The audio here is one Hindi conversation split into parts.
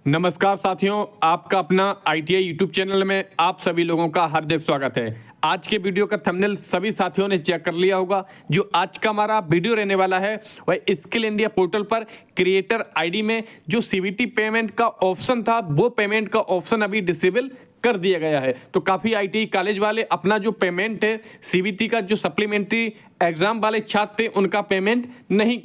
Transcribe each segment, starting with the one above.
नमस्कार साथियों, आपका अपना आईटीआई यूट्यूब चैनल में आप सभी लोगों का हार्दिक स्वागत है। आज के वीडियो का थंबनेल सभी साथियों ने चेक कर लिया होगा। जो आज का हमारा वीडियो रहने वाला है वह स्किल इंडिया पोर्टल पर क्रिएटर आईडी में जो सीवीटी पेमेंट का ऑप्शन था वो पेमेंट का ऑप्शन अभी डिसेबल कर दिया गया है। तो काफ़ी आईटीआई कॉलेज वाले अपना जो पेमेंट है सीवीटी का जो सप्लीमेंट्री एग्जाम वाले छात्र थे उनका पेमेंट नहीं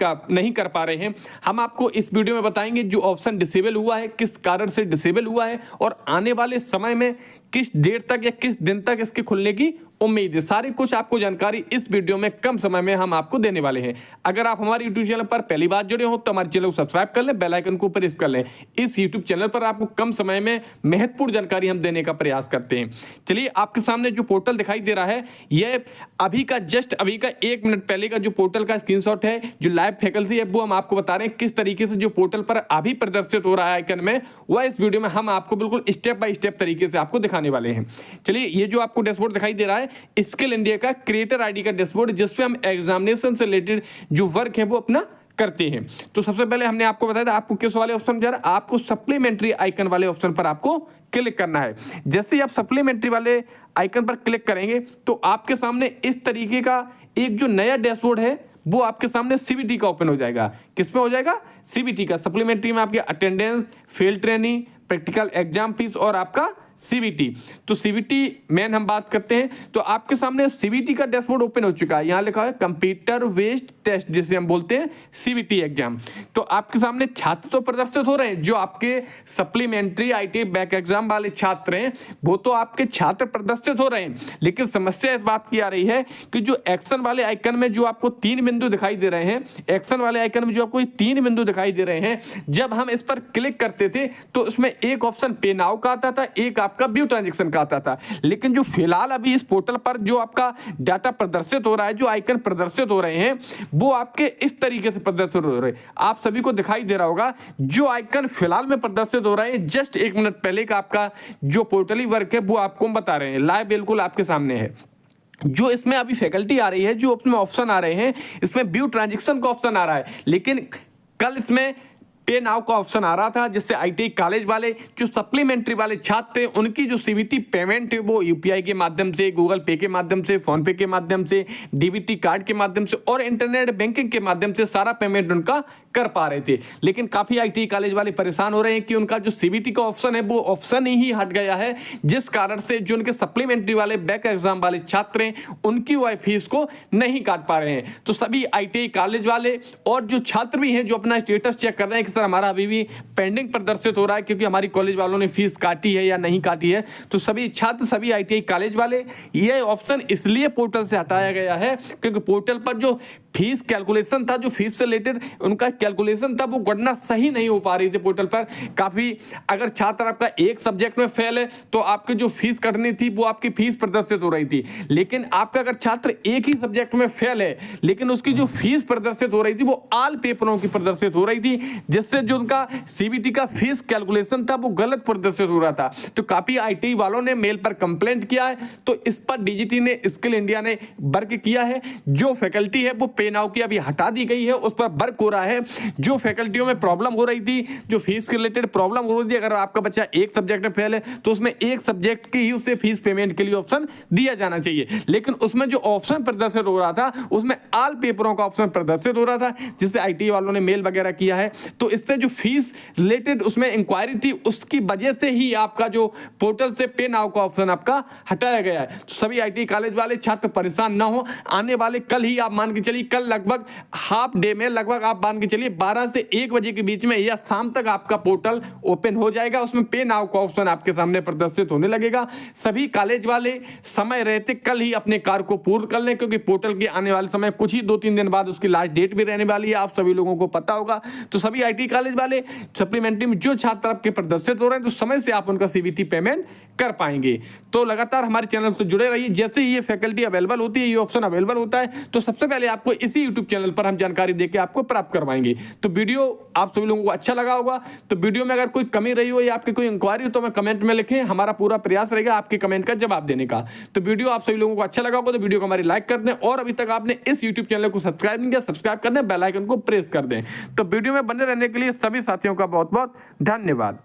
कर पा रहे हैं। हम आपको इस वीडियो में बताएंगे जो ऑप्शन डिसेबल हुआ है, किस कारण से डिसेबल हुआ है और आने वाले समय में किस डेट तक या किस दिन तक इसके खुलने की उम्मीद है। सारी कुछ आपको जानकारी इस वीडियो में कम समय में हम आपको देने वाले हैं। अगर आप हमारे यूट्यूब चैनल पर पहली बार जुड़े हो तो हमारे चैनल को सब्सक्राइब कर लें, बेल आइकन को प्रेस कर लें। इस यूट्यूब चैनल पर आपको कम समय में महत्वपूर्ण जानकारी हम देने का प्रयास करते हैं। चलिए, आपके सामने जो पोर्टल दिखाई दे रहा है यह अभी का 1 मिनट पहले का जो पोर्टल का स्क्रीनशॉट है। जो लाइव फैकल्टी है वो हम आपको बता रहे हैं किस तरीके से जो पोर्टल पर अभी प्रदर्शित हो रहा है आइकन में, वह इस वीडियो में हम आपको बिल्कुल स्टेप बाय स्टेप तरीके से आपको दिखाने वाले हैं। चलिए, ये जो आपको डैशबोर्ड दिखाई दे रहा है स्किल इंडिया का क्रिएटर आईडी का डैशबोर्ड, जिसपे हम एग्जामिनेशन से रिलेटेड जो वर्क है वो अपना करते हैं। तो सबसे पहले हमने आपको बताया था आपको किस वाले ऑप्शन जा रहा है, आपको सप्लीमेंट्री आइकन वाले ऑप्शन पर आपको क्लिक करना है। जैसे ही आप सप्लीमेंट्री वाले आइकन पर क्लिक करेंगे तो आपके सामने इस तरीके का एक जो नया डैशबोर्ड है वो आपके सामने सीबीटी का ओपन हो जाएगा। किस में हो जाएगा? सीबीटी का। सप्लीमेंट्री में आपके attendance, field training, practical exam fees और आपका सीबीटी। तो सीबीटी मेन हम बात करते हैं तो आपके सामने सीबीटी का डैशबोर्ड ओपन हो चुका है। यहाँ लिखा है कंप्यूटर बेस्ड टेस्ट, जिसे हम बोलते हैं सीबीटी एग्जाम। तो आपके सामने छात्र तो प्रदर्शित हो रहे हैं, जो आपके सप्लीमेंट्री आईटी बैक एग्जाम वाले छात्र हैं वो तो आपके छात्र प्रदर्शित हो रहे हैं। लेकिन समस्या इस बात की आ रही है कि जो एक्शन वाले आइकन में जो आपको 3 बिंदु दिखाई दे रहे हैं, एक्शन वाले आइकन में जो आपको 3 बिंदु दिखाई दे रहे हैं, जब हम इस पर क्लिक करते थे तो उसमें एक ऑप्शन पे नाउ का आता था, एक आपका व्यू ट्रांजैक्शन का आता था। लेकिन जो फिलहाल अभी इस पोर्टल पर जो आपका डाटा प्रदर्शित हो रहा है, जो आइकन प्रदर्शित हो रहे हैं वो आपके इस तरीके से प्रदर्शित हो रहे हैं। आप सभी को दिखाई दे रहा होगा जो आइकन फिलहाल में प्रदर्शित हो रहे हैं, जस्ट 1 मिनट पहले का आपका जो पोर्टली वर्क है वो आपको हम बता रहे हैं, लाइव बिल्कुल आपके सामने है। जो इसमें अभी फैकल्टी आ रही है, जो अपने ऑप्शन आ रहे हैं, इसमें व्यू ट्रांजैक्शन का ऑप्शन आ रहा है, लेकिन कल इसमें पे नाउ का ऑप्शन आ रहा था, जिससे आईटीआई कॉलेज वाले जो सप्लीमेंट्री वाले छात्र थे उनकी जो सीवीटी पेमेंट है वो यूपीआई के माध्यम से, गूगल पे के माध्यम से, फोन पे के माध्यम से, डीबीटी कार्ड के माध्यम से और इंटरनेट बैंकिंग के माध्यम से सारा पेमेंट उनका कर पा रहे थे। लेकिन काफ़ी आईटीआई कॉलेज वाले परेशान हो रहे हैं कि उनका जो सीवीटी का ऑप्शन है वो ऑप्शन ही हट गया है, जिस कारण से जो उनके सप्लीमेंट्री वाले बैक एग्जाम वाले छात्र हैं उनकी वह फीस को नहीं काट पा रहे हैं। तो सभी आईटीआई कॉलेज वाले और जो छात्र भी हैं जो अपना स्टेटस चेक कर रहे हैं कि सर हमारा अभी भी पेंडिंग प्रदर्शित हो रहा है क्योंकि हमारी कॉलेज वालों ने फीस काटी है या नहीं काटी है, तो सभी छात्र, सभी आईटीआई कॉलेज वाले, ये ऑप्शन इसलिए पोर्टल से हटाया गया है क्योंकि पोर्टल पर जो फीस कैलकुलेशन था, जो फीस से रिलेटेड उनका कैलकुलेशन था, वो गणना सही नहीं हो पा रही थी पोर्टल पर। काफ़ी अगर छात्र आपका एक सब्जेक्ट में फेल है तो आपकी जो फीस कटनी थी वो आपकी फीस प्रदर्शित हो रही थी। लेकिन आपका अगर छात्र एक ही सब्जेक्ट में फेल है लेकिन उसकी जो फीस प्रदर्शित हो रही थी वो ऑल पेपरों की प्रदर्शित हो रही थी, जिससे जो उनका सीबीटी का फीस कैलकुलेशन था वो गलत प्रदर्शित हो रहा था। तो काफ़ी आईटी वालों ने मेल पर कंप्लेंट किया है, तो इस पर डीजीटी ने, स्किल इंडिया ने वर्क किया है। जो फैकल्टी है वो पे नाउ की अभी हटा दी गई है, उस पर वर्क हो रहा है। जो फैकल्टियों में प्रॉब्लम हो रही थी, जो फीस के रिलेटेड प्रॉब्लम हो रही थी, अगर आपका बच्चा एक सब्जेक्ट में फेल है तो उसमें एक सब्जेक्ट की ही उसे फीस पेमेंट के लिए ऑप्शन दिया जाना चाहिए। लेकिन उसमें जो ऑप्शन प्रदर्शित हो रहा था उसमें ऑल पेपरों का ऑप्शन प्रदर्शित हो रहा था, जिससे आईटी वालों ने मेल वगैरह किया है। तो इससे जो फीस रिलेटेड उसमें इंक्वायरी थी उसकी वजह से ही आपका जो पोर्टल से पे नाउ का ऑप्शन आपका हटाया गया है। तो सभी आईटी कॉलेज वाले छात्र परेशान ना हो, आने वाले कल ही आप मान के चलिए, कल लगभग हाफ डे में, लगभग आप मान के चलिए 12 से 1 बजे के बीच में या शाम तक आपका पोर्टल ओपन हो जाएगा। उसमें पे नाउ का ऑप्शन आपके सामने प्रदर्शित होने लगेगा। सभी कॉलेज वाले समय रहते कल ही अपने कार्य को पूर्ण कर लें, क्योंकि पोर्टल के आने वाले समय कुछ ही 2-3 दिन बाद उसकी लास्ट डेट भी रहने वाली है, आप सभी लोगों को पता होगा। तो सभी आईटी कॉलेज वाले सप्लीमेंट्री में जो छात्र आपके प्रदर्शित हो रहे हैं तो समय से आप उनका सीबीटी पेमेंट कर पाएंगे। तो लगातार हमारे चैनल से जुड़े रहिए। जैसे ही ये फैकल्टी अवेलेबल होती है, ये ऑप्शन अवेलेबल होता है, तो सबसे पहले आपको इसी यूट्यूब चैनल पर हम जानकारी देके आपको प्राप्त करवाएंगे। तो वीडियो आप सभी लोगों को अच्छा लगा होगा। तो वीडियो में अगर कोई कमी रही हो या आपकी कोई इंक्वायरी हो तो हमें कमेंट में लिखें, हमारा पूरा प्रयास रहेगा आपके कमेंट का जवाब देने का। तो वीडियो आप सभी लोगों को अच्छा लगा होगा तो वीडियो को हमारी लाइक कर दें, और अभी तक आपने इस यूट्यूब चैनल को सब्सक्राइब नहीं किया, सब्सक्राइब कर दें, बेल आइकन को प्रेस कर दें। तो वीडियो में बने रहने के लिए सभी साथियों का बहुत बहुत धन्यवाद।